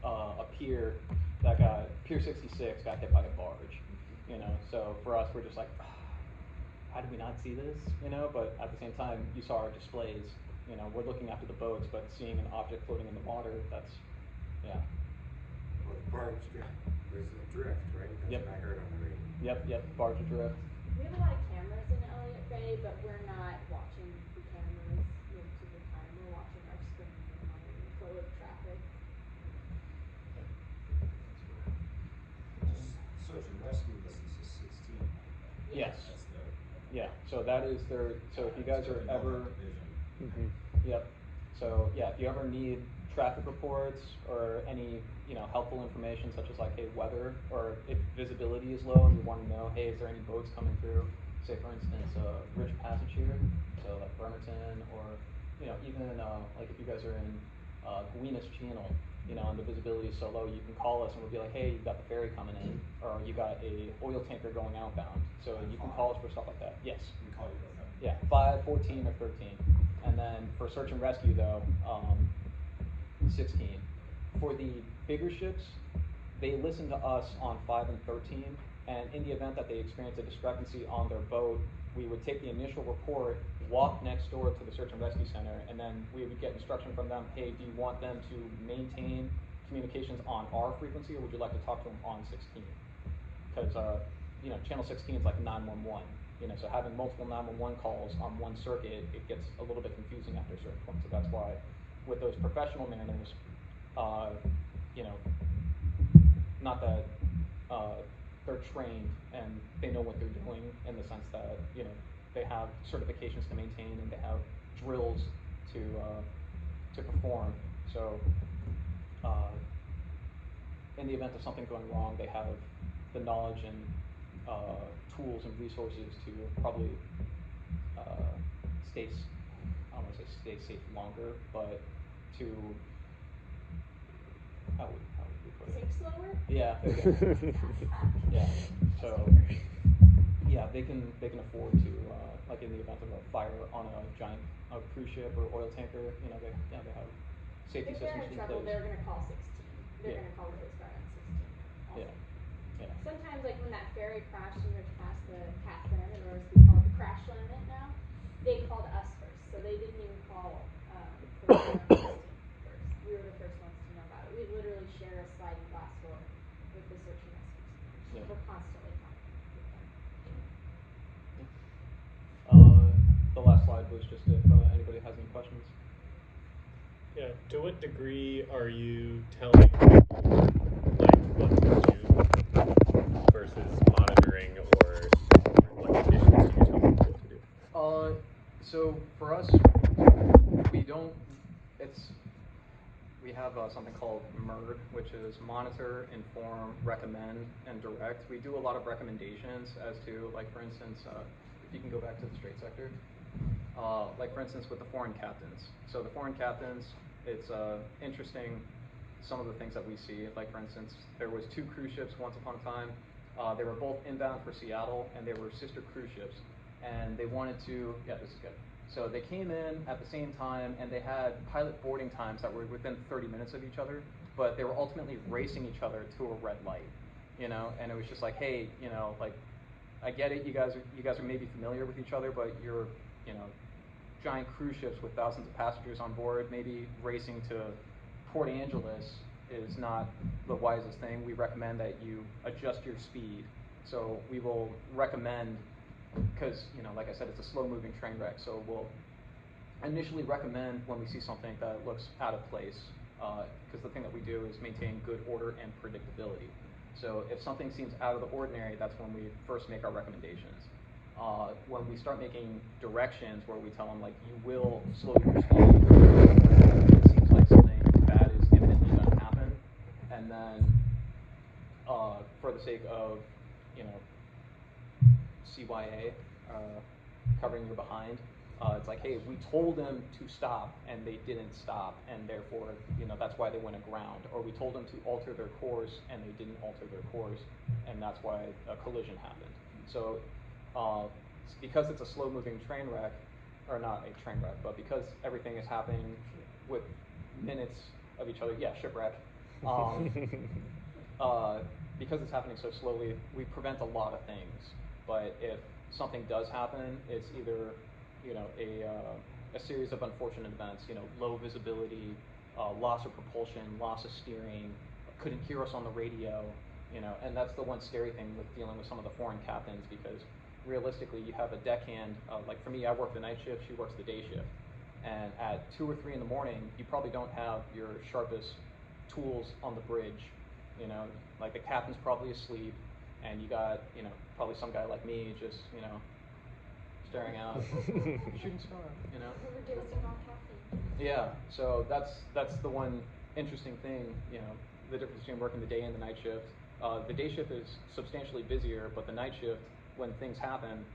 a pier Pier 66 got hit by a barge. So for us, we're just like, how did we not see this? But at the same time, you saw our displays. We're looking after the boats, but seeing an object floating in the water, that's, yeah. Well, the barge was adrift, right? That's Yep. what I heard on the radio. Yep, barge adrift. We have a lot of cameras in Elliott Bay, but we're not watching the cameras most of the time. We're watching our screen and monitoring the flow of traffic. Search and rescue, this is a 16. Yes. That's the. Yeah, so that is their, so if you guys are ever, Division. yep, so yeah, if you ever need traffic reports or any, helpful information such as like, hey, weather, or if visibility is low and you want to know, hey, is there any boats coming through, say for instance, Rich Passage here, so like Bremerton, or, even like if you guys are in Guinas Channel, and the visibility is so low, you can call us and we'll be like, hey, you got the ferry coming in, or you got a oil tanker going outbound, so you can call us for stuff like that. Yes. We call you, okay. Yeah, 5, 14, or 13. And then for search and rescue though, 16. For the bigger ships, they listen to us on 5 and 13, and in the event that they experience a discrepancy on their boat, we would take the initial report, walk next door to the search and rescue center, and then we would get instruction from them, hey, do you want them to maintain communications on our frequency, or would you like to talk to them on 16? Because, channel 16 is like 911, so having multiple 911 calls on one circuit, it gets a little bit confusing after a certain point. So that's why with those professional mariners, not that they're trained and they know what they're doing in the sense that, they have certifications to maintain and they have drills to perform. So in the event of something going wrong, they have the knowledge and tools and resources to probably I don't want to say stay safe longer, but to how would we put it? Sink slower? Yeah, there you go. Yeah. So yeah, they can afford to like in the event of a fire on a giant cruise ship or oil tanker, they have safety If they're systems in in trouble, place. they're going to call 16. They're Yeah. going to call the Coast Guard on 16 also. Yeah. Sometimes, like when that ferry crashed in Rich Pass, the Catherine, or as we call it, the crash limit now, they called us first, so they didn't even call the ground team first. We were the first ones to know about it. We literally share a sliding glass door with the search and rescue centers. Yeah. We're constantly talking with them. The last slide was just if anybody has any questions. Yeah, to what degree are you telling people like what to do versus monitoring, or what conditions do you tell people what to do? So for us, we don't, we have something called MERD, which is monitor, inform, recommend, and direct. We do a lot of recommendations as to, like for instance, if you can go back to the straight sector, like for instance with the foreign captains. So the foreign captains, it's interesting some of the things that we see. Like for instance, there was 2 cruise ships once upon a time. They were both inbound for Seattle, and they were sister cruise ships. And they wanted to, yeah, this is good. So they came in at the same time, and they had pilot boarding times that were within 30 minutes of each other, but they were ultimately racing each other to a red light, you know? And it was just like, hey, you know, like, I get it, you guys are maybe familiar with each other, but you're, you know, giant cruise ships with thousands of passengers on board. Maybe racing to Port Angeles is not the wisest thing. We recommend that you adjust your speed. So we will recommend, because, you know, like I said, it's a slow-moving train wreck, so we'll initially recommend when we see something that looks out of place, because the thing that we do is maintain good order and predictability. So if something seems out of the ordinary, that's when we first make our recommendations. When we start making directions where we tell them, like, you will slow your speed, it seems like something bad is imminently going to happen, and then for the sake of, you know, CYA, covering your behind, it's like, hey, we told them to stop and they didn't stop, and therefore, you know, that's why they went aground. Or we told them to alter their course and they didn't alter their course, and that's why a collision happened. So because it's a slow-moving train wreck, or not a train wreck, but because everything is happening with minutes of each other, yeah, shipwreck. Because it's happening so slowly, we prevent a lot of things. But if something does happen, it's either, you know, a series of unfortunate events, you know, low visibility, loss of propulsion, loss of steering, couldn't hear us on the radio, you know, and that's the one scary thing with dealing with some of the foreign captains, because realistically you have a deckhand, like for me, I work the night shift, she works the day shift, and at 2 or 3 in the morning, you probably don't have your sharpest tools on the bridge, you know, like the captain's probably asleep, and you got, you know, probably some guy like me just, you know, staring out, shooting star, you know. Reducing our caffeine. Yeah, so that's the one interesting thing, you know, the difference between working the day and the night shift. The day shift is substantially busier, but the night shift, when things happen,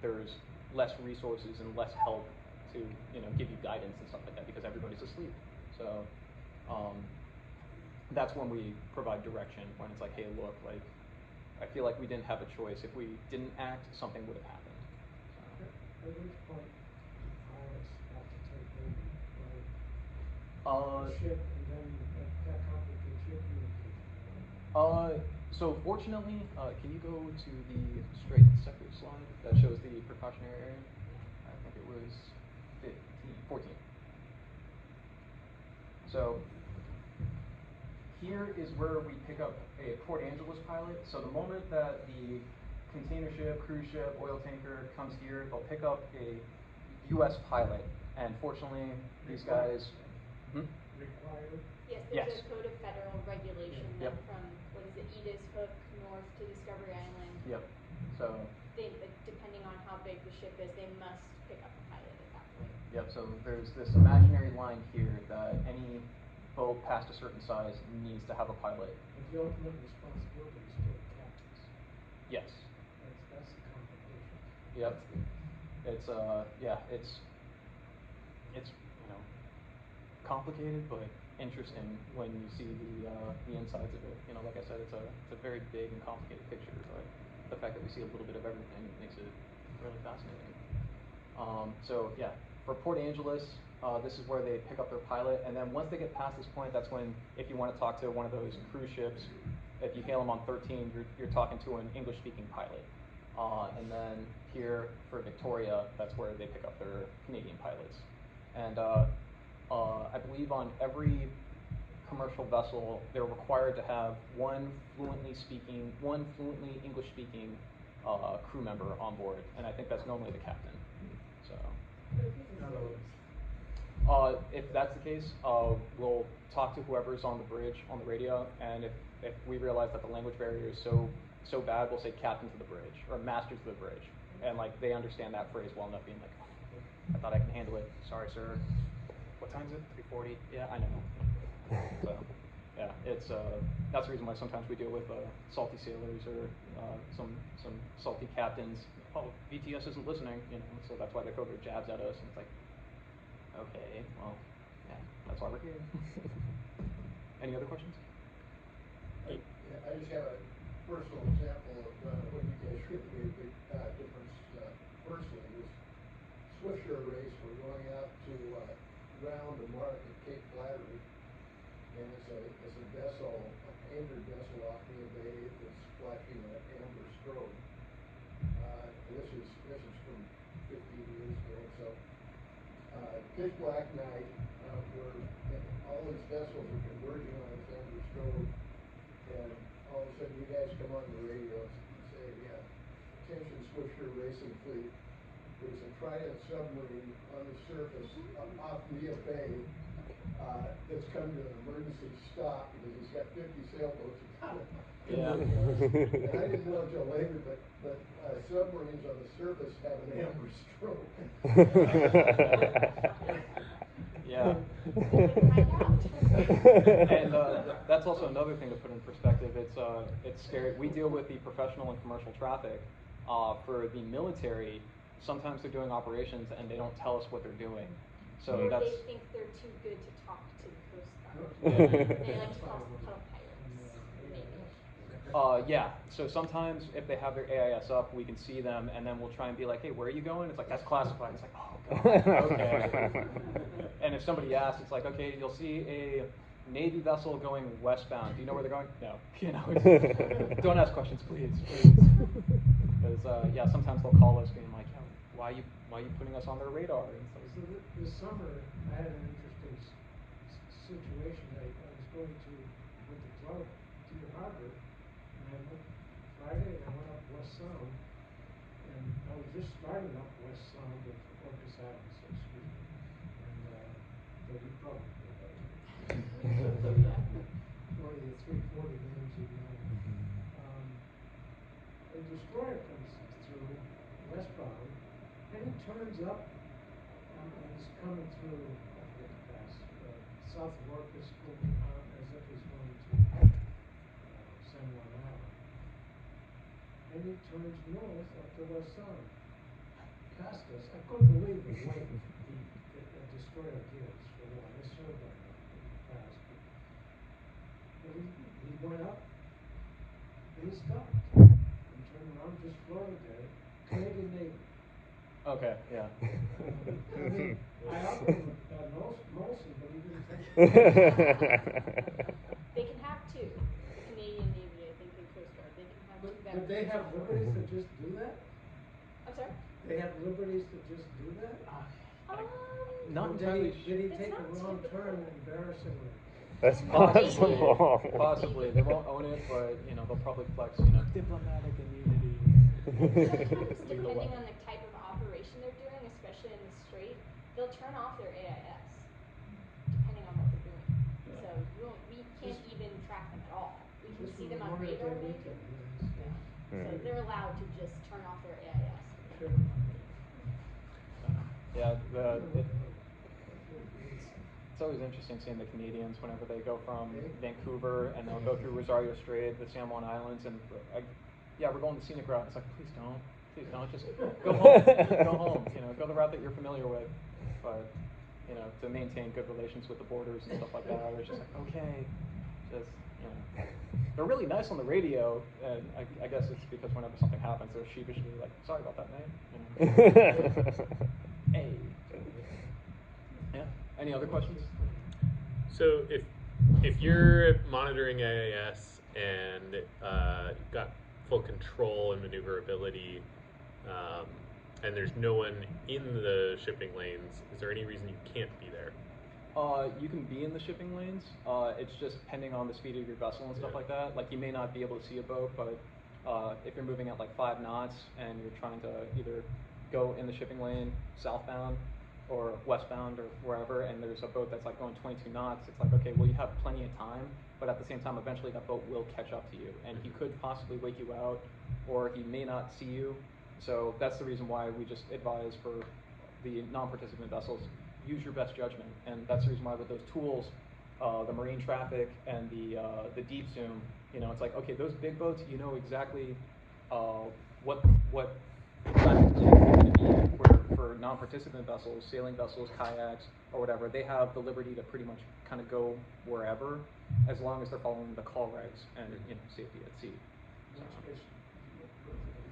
there's less resources and less help to, you know, give you guidance and stuff like that, because everybody's asleep. So that's when we provide direction, when it's like, hey, look, like, I feel like we didn't have a choice. If we didn't act, something would have happened. At which point do pilots have to take over the ship, and then that complicate ship communication? So fortunately, can you go to the straight sector slide that shows the precautionary area? I think it was 14. So here is where we pick up a Port Angeles pilot. So the moment that the container ship, cruise ship, oil tanker comes here, they'll pick up a U.S. pilot. And fortunately, these guys... Required? Yes, there's Yes. a code of federal regulation Yep. that from, what is it, Edith Hook north to Discovery Island. Yep. So... They, like, depending on how big the ship is, they must pick up a pilot at that point. Yep, so there's this imaginary line here that any boat past a certain size needs to have a pilot. But the ultimate responsibility is still the captain's. Yes. That's the complication. Yep. It's yeah, it's you know, complicated but interesting when you see the insides of it. You know, like I said, it's a very big and complicated picture, but the fact that we see a little bit of everything makes it really fascinating. So yeah, for Port Angeles, this is where they pick up their pilot, and then once they get past this point, that's when, if you want to talk to one of those cruise ships, if you hail them on 13, you're talking to an English-speaking pilot. And then here for Victoria, that's where they pick up their Canadian pilots. And I believe on every commercial vessel, they're required to have one fluently English speaking crew member on board, and I think that's normally the captain. So, if that's the case, we'll talk to whoever's on the bridge on the radio, and if we realize that the language barrier is so bad, we'll say captain to the bridge or master to the bridge, and like they understand that phrase well enough, being like, I thought I can handle it. Sorry, sir. What time is it? 3:40. Yeah, I know. So, yeah, it's that's the reason why sometimes we deal with salty sailors or some salty captains. Oh, VTS isn't listening, so that's why they throw their jabs at us, and it's like, okay, well, yeah, that's why we're here. Any other questions? Yeah, I just have a personal example of what you guys really made a big difference personally was Swiftshore race. We're going out to round the mark at Cape Flattery, and it's a vessel, an anchored vessel off Neil Bay that's flashing an amber strobe. This is from 15 years ago. So pitch black night, where all these vessels are converging on this amber strobe, and all of a sudden you guys come on the radio and say, attention Swiftshore Racing Fleet, there's a Trident submarine on the surface off Neil Bay that's come to an emergency stop because he's got 50 sailboats. Yeah. And I didn't know until later, but submarines on the surface have an amber stroke. Yeah. And that's also another thing to put in perspective. It's scary. We deal with the professional and commercial traffic. For the military, sometimes they're doing operations and they don't tell us what they're doing. So Or that's. they think they're too good to talk to the Coast Guard. They like to call us puddle pirates, maybe. Yeah, so sometimes if they have their AIS up, we can see them, and then we'll try and be like, hey, where are you going? It's like, that's classified. It's like, oh, God, okay. And if somebody asks, it's like, okay, you'll see a Navy vessel going westbound. Do you know where they're going? No. Don't ask questions, please. Because, yeah, sometimes they'll call us being like, why are you putting us on their radar? And so This summer, I had an interesting situation. I was going with the club to the harbor, and I went Friday, and I went up West Sound, and I was just starting up West Sound with Orcas Islands, excuse me, and but you probably know about it. Or the 340 names you know. A destroyer comes through westbound, and he turns up, and he's coming through, I forget the pass, south of Orcas, as if he's going to San Juan Island. And he turns north up to West Sound. Past us, I couldn't believe the weight a destroyer gives for one. I served on that in the past. But he went up, and he stopped. And turned around, just floated there. Canadian Navy. okay, yeah. I mean, I offered him Molson, but he didn't take it. They can have two. The Canadian Navy, I think, and Coast Guard. They can have two vessels. But they have liberties to just do that? I'm sorry? They have liberties to just do that? Not Or entirely did he It's take a not wrong typical. turn embarrassingly? That's Possibly, possible. possibly. They won't own it, but they'll probably flex, diplomatic immunity. Sometimes, depending on the type of operation they're doing, especially in the Strait, they'll turn off their AIS, depending on what they're doing. Yeah. So we can't even track them at all. We can Just see them on Memorial Day radar maybe. weekend, Yeah. So they're allowed to just turn off their AIS. Sure. Yeah, it's always interesting seeing the Canadians whenever they go from Vancouver and they'll go through Rosario Strait, the San Juan Islands, and we're going the scenic route. It's like, please don't, just go home, go the route that you're familiar with. But to maintain good relations with the borders and stuff like that, I was just like, okay, they're really nice on the radio, and I guess it's because whenever something happens, they're sheepishly like, sorry about that, mate. Hey. Yeah. Any other questions? So if you're monitoring AIS and you've got full control and maneuverability, and there's no one in the shipping lanes, is there any reason you can't be there? You can be in the shipping lanes. It's just depending on the speed of your vessel and stuff Yeah. like that. Like you may not be able to see a boat, but if you're moving at like 5 knots and you're trying to either go in the shipping lane southbound or westbound or wherever, and there's a boat that's like going 22 knots, it's like, okay, well, you have plenty of time, but at the same time, eventually that boat will catch up to you, and he could possibly wake you out, or he may not see you. So that's the reason why we just advise for the non-participant vessels, use your best judgment, and that's the reason why with those tools, the marine traffic and the deep zoom, you know, it's like, okay, those big boats, you know exactly what traffic is going to be. Where for non-participant vessels, sailing vessels, kayaks, or whatever, they have the liberty to pretty much kind of go wherever, as long as they're following the call regs and, you know, safety at sea. Which is neutral zone.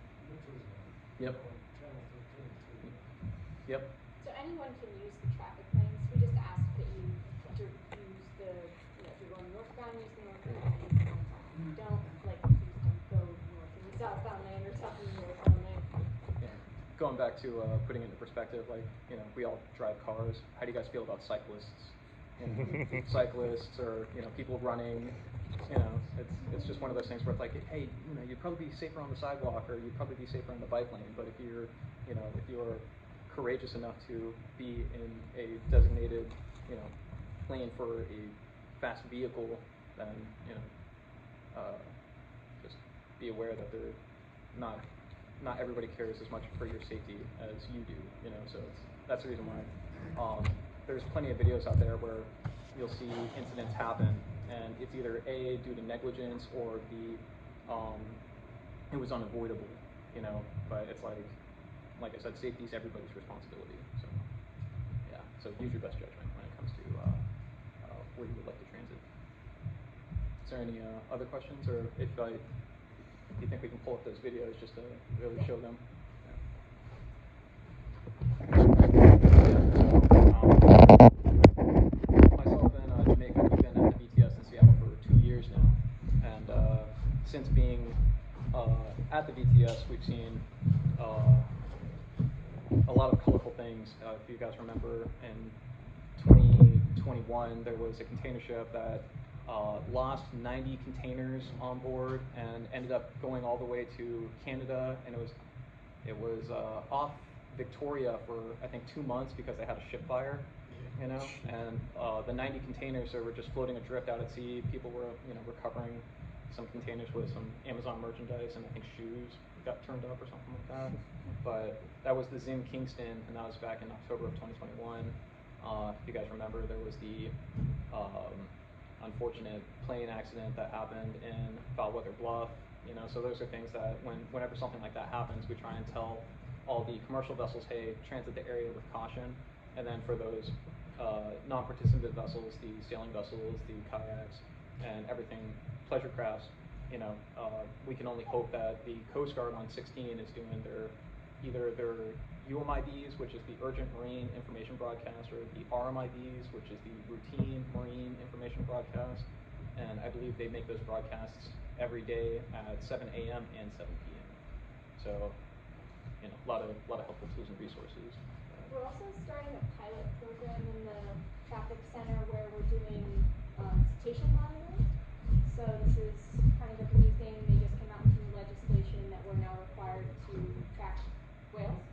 Yep. On Channel 13 too. Yep. So anyone can use the traffic lanes. We just ask that you use the, you know, if you're going northbound, use the northbound lane. Don't go north in the southbound lane or south in the northbound lane. Yeah. Going back to putting it into perspective, like, you know, we all drive cars. How do you guys feel about cyclists? You know, cyclists or, you know, people running, you know, it's just one of those things where it's like, hey, you know, you'd probably be safer on the sidewalk or you'd probably be safer on the bike lane, but if you're courageous enough to be in a designated, you know, lane for a fast vehicle, then, you know, just be aware that they're not everybody cares as much for your safety as you do, you know, so that's the reason why there's plenty of videos out there where you'll see incidents happen, and it's either A, due to negligence, or B, it was unavoidable, you know, but it's like I said, safety is everybody's responsibility, so yeah, so use your best judgment when it comes to where you would like to transit. Is there any other questions, or if you think we can pull up those videos just to really show them? Myself and Jamaica, we've been at the BTS in Seattle for 2 years now, and since being at the BTS, we've seen a lot of colorful things. If you guys remember, in 2021, there was a container ship that lost 90 containers on board and ended up going all the way to Canada, and it was off Victoria for I think 2 months because they had a ship fire, you know, and the 90 containers that were just floating adrift out at sea. People were, you know, recovering some containers with some Amazon merchandise, and I think shoes got turned up or something like that. But that was the Zim Kingston, and that was back in October of 2021. If you guys remember, there was the unfortunate plane accident that happened in Foulweather Bluff. You know, so those are things that whenever something like that happens, we try and tell all the commercial vessels, hey, transit the area with caution. And then for those non-participant vessels, the sailing vessels, the kayaks, and everything, pleasure crafts, you know, we can only hope that the Coast Guard on 16 is doing either their UMIBs, which is the Urgent Marine Information Broadcast, or the RMIBs, which is the Routine Marine Information Broadcast. And I believe they make those broadcasts every day at 7 a.m. and 7 p.m. So, you know, a lot of helpful tools and resources. We're also starting a pilot program in the traffic center where we're doing cetacean monitoring. So this is kind of like a new thing. They just came out with new legislation that we're now required to track whales.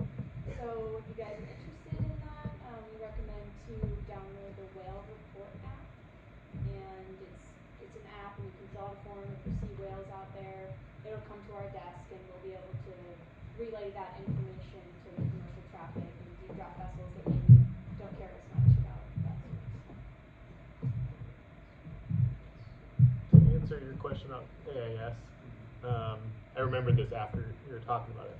So if you guys are interested in that, we recommend to download the Whale Report app. And it's an app, and you can fill out a form if you see whales out there. It'll come to our desk, and we'll be able to relay that information to the commercial traffic and deep draft vessels that maybe don't care as much about that sort of stuff. To answer your question about AIS, I remembered this after you were talking about it.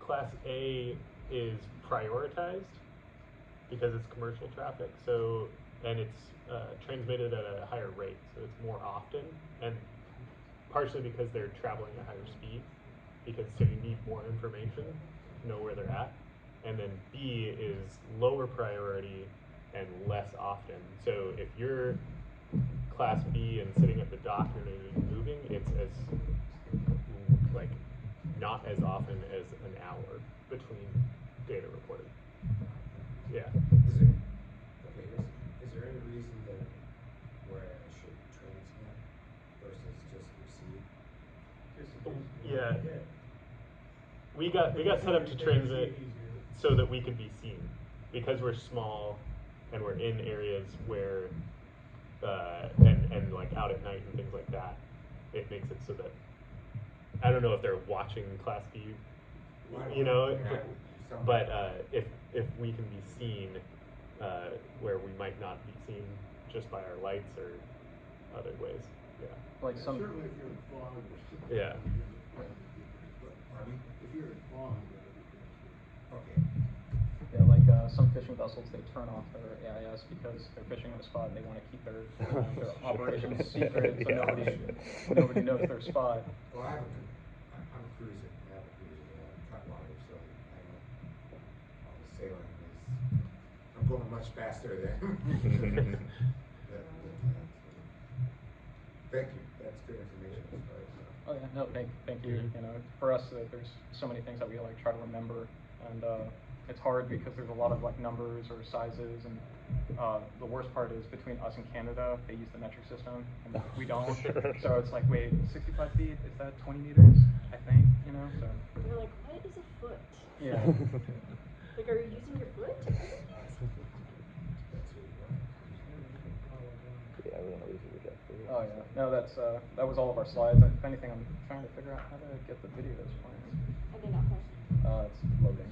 Class A is prioritized because it's commercial traffic, so, and it's transmitted at a higher rate, so it's more often, and partially because they're traveling at higher speed, because so you need more information to know where they're at. And then B is lower priority and less often. So if you're Class B and sitting at the dock and moving, it's as like not as often as an hour between data reporting. Yeah. Is there, okay, is there any reason that where I should transmit versus just receive? Yeah. We got set up to transmit so that we could be seen, because we're small and we're in areas where and like out at night and things like that. It makes it so that I don't know if they're watching Class B, you know, but if we can be seen where we might not be seen just by our lights or other ways. Yeah. Like some. Certainly if you're in fog. Yeah. Pardon me? If you're in fog, Okay. Yeah, like some fishing vessels, they turn off their AIS because they're fishing in a spot and they want to keep their operations secret, so nobody knows their spot. Well, I'm a cruiser. I have a cruiser. Cutwater, so I know all the sailing is. I'm going much faster than. Thank you. That's good information as far as. Oh yeah, no, thank you. You know, for us, there's so many things that we like try to remember, and it's hard because there's a lot of like numbers or sizes, and the worst part is between us and Canada, they use the metric system, and we don't. So it's like, wait, 65 feet, is that 20 meters? I think, you know. So. They're like, what is a foot? Yeah. Like, are you using your foot? Yeah, we want to lose it with that. Oh yeah. No, that was all of our slides. If anything, I'm trying to figure out how to get the videos playing. Are they not playing? It's loading.